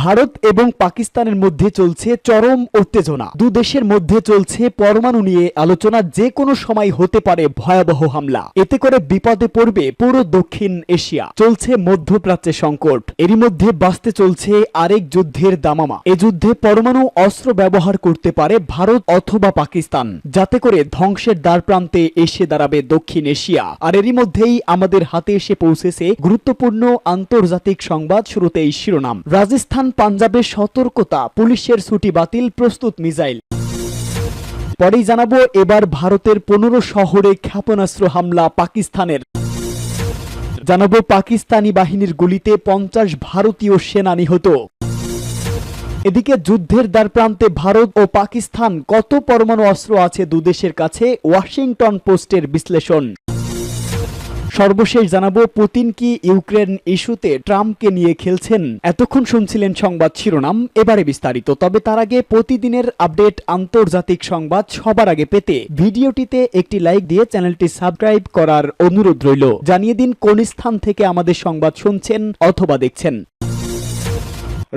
ভারত এবং পাকিস্তানের মধ্যে চলছে চরম উত্তেজনা। দু দেশের মধ্যে চলছে পরমাণু নিয়ে আলোচনা। যে কোনো সময় হতে পারে ভয়াবহ হামলা। এতে করে বিপদে পড়বে পুরো দক্ষিণ এশিয়া। চলছে মধ্যপ্রাচ্যে সংকট। এরই মধ্যে বাঁচতে চলছে আরেক যুদ্ধের দামামা। এ যুদ্ধে পরমাণু অস্ত্র ব্যবহার করতে পারে ভারত অথবা পাকিস্তান, যাতে করে ধ্বংসের দ্বারপ্রান্তে এসে দাঁড়াবে দক্ষিণ এশিয়া। আর এরই মধ্যেই আমাদের হাতে এসে পৌঁছেছে গুরুত্বপূর্ণ আন্তর্জাতিক সংবাদ। শুরুতেই শিরোনাম। রাজস্থান পাঞ্জাবের সতর্কতা, পুলিশের ছুটি বাতিল, প্রস্তুত মিসাইল। পরেই জানাবো এবার ভারতের 15 শহরে ক্ষেপণাস্ত্র হামলা পাকিস্তানের। জানাবো পাকিস্তানি বাহিনীর গুলিতে 50 ভারতীয় সেনা নিহত। এদিকে যুদ্ধের দ্বারপ্রান্তে ভারত ও পাকিস্তান, কত পরমাণু অস্ত্র আছে দুদেশের কাছে, ওয়াশিংটন পোস্টের বিশ্লেষণ। সর্বশেষ জানাবো পুতিন কি ইউক্রেন ইস্যুতে ট্রাম্পকে নিয়ে খেলছেন। এতক্ষণ শুনছিলেন সংবাদ শিরোনাম, এবারে বিস্তারিত। তবে তার আগে প্রতিদিনের আপডেট আন্তর্জাতিক সংবাদ সবার আগে পেতে ভিডিওটিতে একটি লাইক দিয়ে চ্যানেলটি সাবস্ক্রাইব করার অনুরোধ রইল। জানিয়ে দিন কোন স্থান থেকে আমাদের সংবাদ শুনছেন অথবা দেখছেন।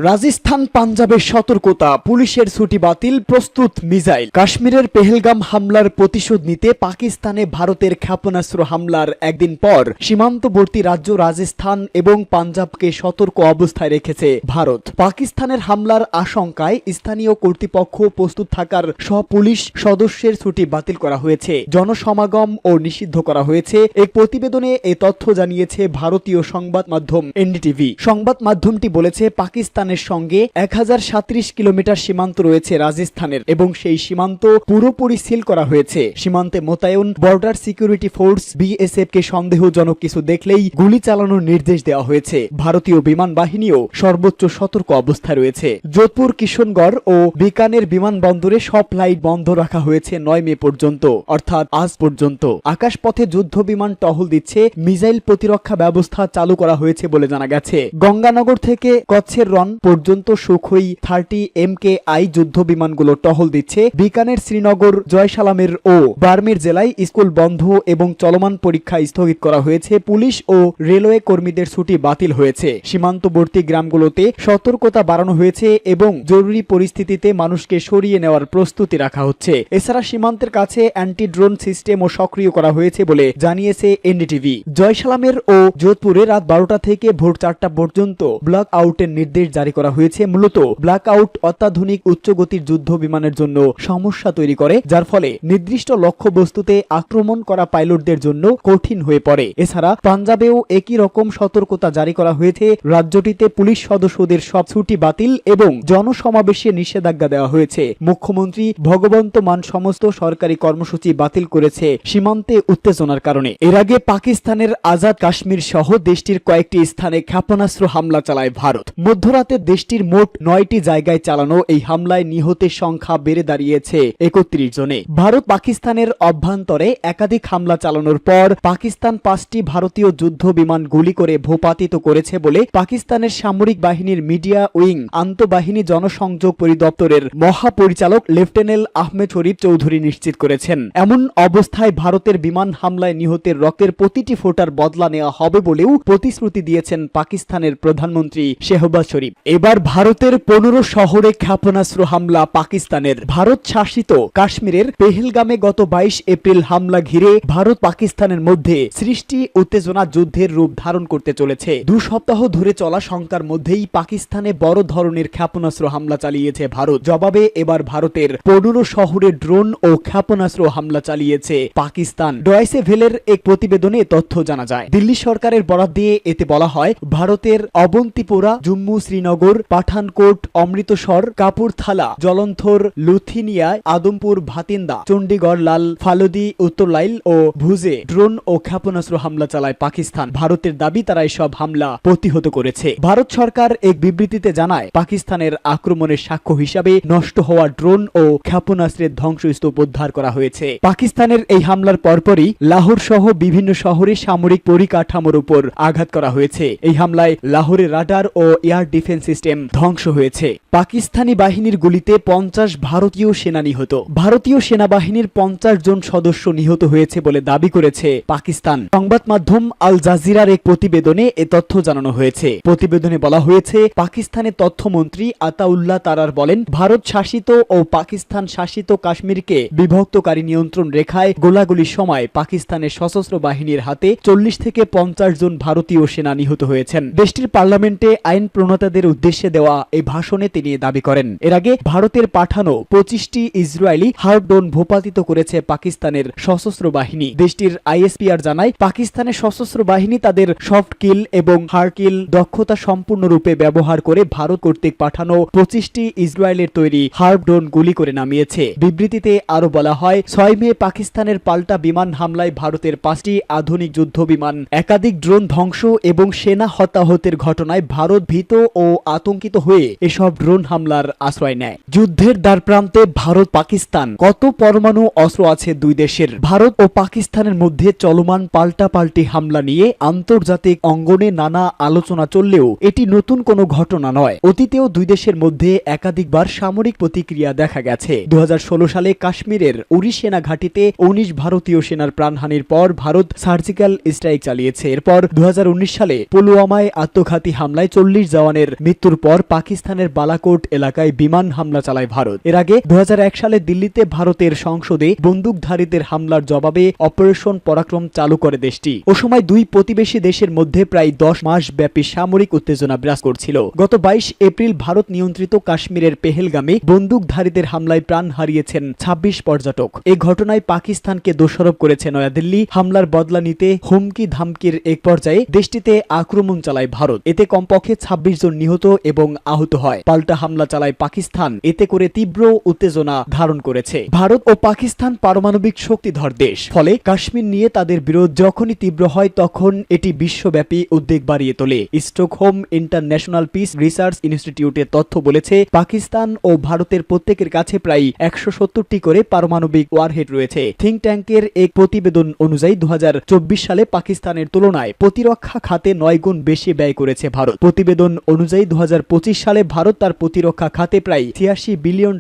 রাজস্থান পাঞ্জাবের সতর্কতা, পুলিশের ছুটি বাতিল, প্রস্তুত মিসাইল। কাশ্মীরের পেহেলগাম হামলার প্রতিশোধ নিতে পাকিস্তানে ভারতের ক্ষেপণাস্ত্র হামলার একদিন পর সীমান্তবর্তী রাজ্য রাজস্থান এবং পাঞ্জাবকে সতর্ক অবস্থায় রেখেছে ভারত। পাকিস্তানের হামলার আশঙ্কায় স্থানীয় কর্তৃপক্ষ প্রস্তুত থাকার সব পুলিশ সদস্যের ছুটি বাতিল করা হয়েছে, জনসমাগম ও নিষিদ্ধ করা হয়েছে। এক প্রতিবেদনে এই তথ্য জানিয়েছে ভারতীয় সংবাদ মাধ্যম এনডিটিভি। সংবাদ মাধ্যমটি বলেছে পাকিস্তান সঙ্গে 1037 কিলোমিটার সীমান্ত রয়েছে রাজস্থানের এবং সেই সীমান্ত পুরোপুরি সিল করা হয়েছে। সীমান্তে মোতায়েন বর্ডার সিকিউরিটি ফোর্স বিএসএফ কে সন্দেহজনক কিছু দেখলেই গুলি চালানোর নির্দেশ দেওয়া হয়েছে। ভারতীয় বিমান বাহিনীও সর্বোচ্চ সতর্ক অবস্থায় রয়েছে। যোধপুর, কিশনগড় ও বিকানের বিমানবন্দরে সব ফ্লাইট বন্ধ রাখা হয়েছে 9 মে পর্যন্ত, অর্থাৎ আজ পর্যন্ত। আকাশপথে যুদ্ধ বিমান টহল দিচ্ছে। মিসাইল প্রতিরক্ষা ব্যবস্থা চালু করা হয়েছে বলে জানা গেছে। গঙ্গানগর থেকে কচ্ছের রন পর্যন্ত সুখোই 30 MKI যুদ্ধ বিমানগুলো টহল দিচ্ছে। বিকানের, শ্রীনগর, জয়সালামের ও বার্মের জেলায় স্কুল বন্ধ এবং চলমান পরীক্ষা স্থগিত করা হয়েছে। পুলিশ ও রেলওয়ে কর্মীদের ছুটি বাতিল হয়েছে। সীমান্তবর্তী গ্রামগুলোতে সতর্কতা বাড়ানো হয়েছে এবং জরুরি পরিস্থিতিতে মানুষকে সরিয়ে নেওয়ার প্রস্তুতি রাখা হচ্ছে। এছাড়া সীমান্তের কাছে অ্যান্টি ড্রোন সিস্টেমও সক্রিয় করা হয়েছে বলে জানিয়েছে এনডিটিভি। জয়সালামের ও যোধপুরে রাত 12টা থেকে ভোর 4টা পর্যন্ত ব্ল্যাক আউটের নির্দেশ জারি করা হয়েছে। মূলত ব্ল্যাক আউট অত্যাধুনিক উচ্চগতির যুদ্ধ বিমানের জন্য সমস্যা তৈরি করে, যার ফলে নির্দিষ্ট লক্ষ্যবস্তুতে আক্রমণ করা পাইলটদের জন্য কঠিন হয়ে পড়ে। এছাড়া পাঞ্জাবেও একই রকম সতর্কতা জারি করা হয়েছে। রাজ্যটিতে পুলিশ সদস্যদের সব ছুটি বাতিল এবং জনসমাবেশে নিষেধাজ্ঞা দেওয়া হয়েছে। মুখ্যমন্ত্রী ভগবন্ত মান সমস্ত সরকারি কর্মসূচি বাতিল করেছে সীমান্তে উত্তেজনার কারণে। এর আগে পাকিস্তানের আজাদ কাশ্মীর সহ দেশটির কয়েকটি স্থানে ক্ষেপণাস্ত্র হামলা চালায় ভারত। মধ্যরাতে দেশটির মোট 9টি জায়গায় চালানো এই হামলায় নিহতের সংখ্যা বেড়ে দাঁড়িয়েছে 31 জনে। ভারত পাকিস্তানের অভ্যন্তরে একাধিক হামলা চালানোর পর পাকিস্তান 5টি ভারতীয় যুদ্ধ বিমান গুলি করে ভূপাতিত করেছে বলে পাকিস্তানের সামরিক বাহিনীর মিডিয়া উইং আন্তঃবাহিনী জনসংযোগ পরিদপ্তরের মহাপরিচালক লেফটেন্যান্ট আহমেদ শরীফ চৌধুরী নিশ্চিত করেছেন। এমন অবস্থায় ভারতের বিমান হামলায় নিহতের রক্তের প্রতিটি ফোঁটার বদলা নেওয়া হবে বলেও প্রতিশ্রুতি দিয়েছেন পাকিস্তানের প্রধানমন্ত্রী শেহবাজ শরীফ। এবার ভারতের 15 শহরে ক্ষেপণাস্ত্র হামলা পাকিস্তানের। ভারত শাসিত কাশ্মীরের পেহেলগামে গত 22 এপ্রিল হামলা ঘিরে ভারত পাকিস্তানের মধ্যে সৃষ্টি উত্তেজনা যুদ্ধের রূপ ধারণ করতে চলেছে। 2 সপ্তাহ ধরে চলা শঙ্কার মধ্যেই পাকিস্তানে বড় ধরনের ক্ষেপণাস্ত্র হামলা চালিয়েছে ভারত। জবাবে এবার ভারতের 15 শহরে ড্রোন ও ক্ষেপণাস্ত্র হামলা চালিয়েছে পাকিস্তান। ডয়েচে ভেলের এক প্রতিবেদনে তথ্য জানা যায়। দিল্লি সরকারের বরাত দিয়ে এতে বলা হয়, ভারতের অবন্তিপোরা, জম্মু, শ্রীনগর, পাঠানকোট, অমৃতসর, কাপুরথালা, জলন্ধর, লুথিনিয়া, আদমপুর, ভাতিন্দা, চণ্ডীগড়, লাল ফালুদি, উত্তরলাইল ও ভুজে ড্রোন ও ক্ষেপণাস্ত্র হামলা চালায় পাকিস্তান। ভারতের দাবি তারা এসব হামলা প্রতিহত করেছে। ভারত সরকার এক বিবৃতিতে জানায়, পাকিস্তানের আক্রমণের সাক্ষ্য হিসাবে নষ্ট হওয়া ড্রোন ও ক্ষেপণাস্ত্রের ধ্বংসস্তূপ উদ্ধার করা হয়েছে। পাকিস্তানের এই হামলার পরপরই লাহোর সহ বিভিন্ন শহরে সামরিক পরিকাঠামোর উপর আঘাত করা হয়েছে। এই হামলায় লাহোরের রাডার ও এয়ার ডিফেন্স ডিফেন্স সিস্টেম ধ্বংস হয়েছে। পাকিস্তানি বাহিনীর গুলিতে 50 ভারতীয় সেনা নিহত। ভারতীয় সেনাবাহিনীর 50 জন সদস্য নিহত হয়েছে বলে দাবি করেছে পাকিস্তান। সংবাদ মাধ্যম আল জাজিরার এক প্রতিবেদনে এ তথ্য জানানো হয়েছে। প্রতিবেদনে বলা হয়েছে, পাকিস্তানের তথ্যমন্ত্রী আতাউল্লাহ তারার বলেন, ভারত শাসিত ও পাকিস্তান শাসিত কাশ্মীরকে বিভক্তকারী নিয়ন্ত্রণ রেখায় গোলাগুলির সময় পাকিস্তানের সশস্ত্র বাহিনীর হাতে 40 থেকে 50 জন ভারতীয় সেনা নিহত হয়েছেন। দেশটির পার্লামেন্টে আইন প্রণেতাদের উদ্দেশ্যে দেওয়া এই ভাষণে তিনি দাবি করেন, এর আগে ভারতের পাঠানো 25টি ইসরায়েলি হার্ডড্রোন ভূপাতিত করেছে পাকিস্তানের সশস্ত্র বাহিনী। দেশটির আইএসপিআর জানায়, পাকিস্তানের সশস্ত্র বাহিনী তাদের সফট কিল এবং হার্ড কিল দক্ষতা সম্পূর্ণরূপে ব্যবহার করে ভারত কর্তৃক পাঠানো 25টি ইসরায়েলের তৈরি হার্ডড্রোন গুলি করে নামিয়েছে। বিবৃতিতে আরো বলা হয়, 6 মে পাকিস্তানের পাল্টা বিমান হামলায় ভারতের 5টি আধুনিক যুদ্ধ বিমান, একাধিক ড্রোন ধ্বংস এবং সেনা হতাহতের ঘটনায় ভারত ভীত ও আতঙ্কিত হয়ে এসব ড্রোন হামলার আশ্রয় নেয়। যুদ্ধের দ্বারপ্রান্তে ভারত পাকিস্তান, কত পরমাণু অস্ত্র আছে দুই দেশের? ভারত ও পাকিস্তানের মধ্যে চলমান পাল্টাপাল্টি হামলা নিয়ে আন্তর্জাতিক অঙ্গনে নানা আলোচনা চললেও এটি নতুন কোনো ঘটনা নয়। অতীতেও দুই দেশের মধ্যে একাধিকবার সামরিক প্রতিক্রিয়া দেখা গেছে। 2016 সালে কাশ্মীরের উরি সেনা ঘাঁটিতে 19 ভারতীয় সেনার প্রাণহানির পর ভারত সার্জিক্যাল স্ট্রাইক চালিয়েছে। এরপর 2019 সালে পুলওয়ামায় আত্মঘাতী হামলায় 40 জওয়ানের মৃত্যুর পর পাকিস্তানের বালাকোট এলাকায় বিমান হামলা চালায় ভারত। এর আগে 2001 সালে দিল্লিতে ভারতের সংসদে বন্দুকধারীদের হামলার জবাবে অপারেশন পরাক্রম চালু করে দেশটি। ও সময় দুই প্রতিবেশী দেশের মধ্যে প্রায় 10 মাস ব্যাপী সামরিক উত্তেজনা বিরাজ করছিল। গত 22 এপ্রিল ভারত নিয়ন্ত্রিত কাশ্মীরের পেহেলগামে বন্দুকধারীদের হামলায় প্রাণ হারিয়েছেন 26 পর্যটক। এই ঘটনায় পাকিস্তানকে দোষারোপ করেছে নয়াদিল্লি। হামলার বদলা নিতে হুমকি ধামকির এক পর্যায়ে দেশটিতে আক্রমণ চালায় ভারত। এতে কমপক্ষে 26 জন নিহত এবং আহত হয়। পাল্টা হামলা চালায় পাকিস্তান। এতে করে তীব্র উত্তেজনা ধারণ করেছে। ভারত ও পাকিস্তান পারমাণবিক শক্তিধর দেশ, ফলে কাশ্মীর নিয়ে তাদের বিরোধ যখনই তীব্র হয় তখন এটি বিশ্বব্যাপী উদ্বেগ বাড়িয়ে তোলে। স্টকহোম ইন্টারন্যাশনাল পিস রিসার্চ ইনস্টিটিউটের তথ্য বলেছে, পাকিস্তান ও ভারতের প্রত্যেকের কাছে প্রায় 170টি করে পারমাণবিক ওয়ারহেড রয়েছে। থিঙ্ক ট্যাঙ্কের এক প্রতিবেদন অনুযায়ী 2024 সালে পাকিস্তানের তুলনায় প্রতিরক্ষা খাতে 9 গুণ বেশি ব্যয় করেছে ভারত। প্রতিবেদন অনুযায়ী 2025 সালে ভারত তার প্রতিরক্ষা খাতে প্রায় $86 বিলিয়ন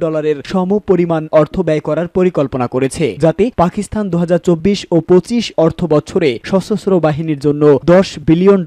সমপরিমাণ অর্থ ব্যয় করার পরিকল্পনা করেছে, যাতে পাকিস্তান 2024 ও 25 অর্থ বছরে সশস্ত্র বাহিনীর জন্য $10 বিলিয়ন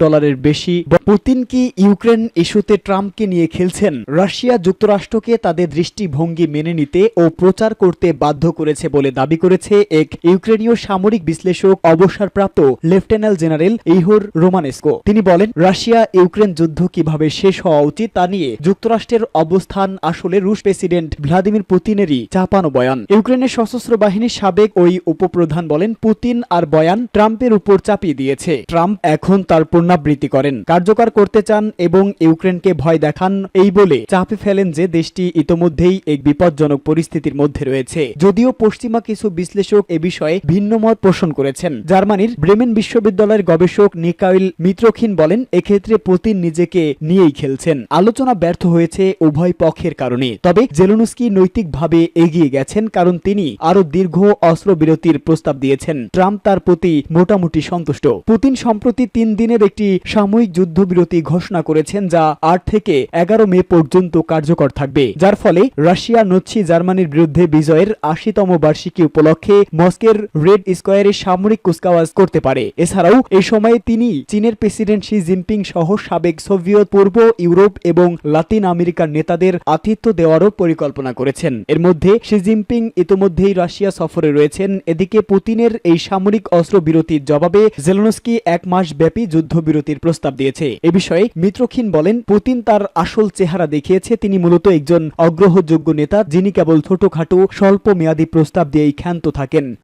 বেশি। পুতিন কি ইউক্রেন ইস্যুতে ট্রাম্পকে নিয়ে খেলছেন? রাশিয়া যুক্তরাষ্ট্রকে তাদের দৃষ্টিভঙ্গি মেনে নিতে ও প্রচার করতে বাধ্য করেছে বলে দাবি করেছে এক ইউক্রেনীয় সামরিক বিশ্লেষক, অবসরপ্রাপ্ত লেফটেন্যান্ট জেনারেল ইহোর রোমানেস্কো। তিনি বলেন, রাশিয়া ইউক্রেন যুদ্ধ কিভাবে শেষ হওয়া উচিত তা নিয়ে যুক্তরাষ্ট্রের অবস্থান আসলে রুশ প্রেসিডেন্ট ভ্লাদিমির পুতিনেরই চাপানো বয়ান। ইউক্রেনের সশস্ত্র বাহিনীর সাবেক ওই উপপ্রধান বলেন, পুতিন আর বয়ান ট্রাম্পের উপর চাপিয়ে দিয়েছে। ট্রাম্প এখন তার পুনরাবৃত্তি করেন, কার্যকর করতে চান এবং ইউক্রেনকে ভয় দেখান, এই বলে চাপে ফেলেন যে দেশটি ইতোমধ্যেই এক বিপজ্জনক পরিস্থিতির মধ্যে রয়েছে। যদিও পশ্চিমা কিছু বিশ্লেষক এ বিষয়ে ভিন্ন মত পোষণ করেছেন। জার্মানির ব্রেমেন বিশ্ববিদ্যালয়ের গবেষক নিকাইল মিত্রখিন বলেন, এক্ষেত্রে পুতিন নিজেকে নিয়েই খেলছেন। আলোচনা ব্যর্থ হয়েছে উভয় পক্ষের কারণে। তবে জেলেনস্কি নৈতিকভাবে এগিয়ে গেছেন, কারণ তিনি আরো দীর্ঘ অস্ত্রবিরতির প্রস্তাব দিয়েছেন। ট্রাম্প তার প্রতি মোটামুটি সন্তুষ্ট। পুতিন সম্প্রতি 3 দিনের একটি সাময়িক যুদ্ধবিরতি ঘোষণা করেছেন, যা 8 থেকে 11 মে পর্যন্ত কার্যকর থাকবে, যার ফলে রাশিয়া নচ্ছি জার্মানির বিরুদ্ধে বিজয়ের 80তম বার্ষিকী উপলক্ষে মস্কোর রেড স্কোয়ারে সামরিক কুচকাওয়াজ করতে পারে। এছাড়াও এই সময়ে তিনি চীনের প্রেসিডেন্ট শি জিনপিং সহ সাবেক সোভিয়েত, পূর্ব ইউরোপ এবং লাতিন আমেরিকার নেতাদের আতিথ্য দেওয়ারও পরিকল্পনা করেছেন। এর মধ্যে শি জিনপিং ইতোমধ্যেই রাশিয়া সফরে রয়েছেন। এদিকে পুতিনের এই সামরিক অস্ত্র বিরতির জবাবে জেলেনস্কি 1 মাস ব্যাপী যুদ্ধবিরতির প্রস্তাব দিয়েছে। এ বিষয়ে মিত্রখিন বলেন, পুতিন তার আসল চেহারা দেখিয়েছে। তিনি মূলত একজন অগ্রহযোগ্য নেতা, যিনি কেবল ছোটখাটো স্বল্প মেয়াদী প্রস্তাব দিয়েই ক্ষান্ত থাকেন।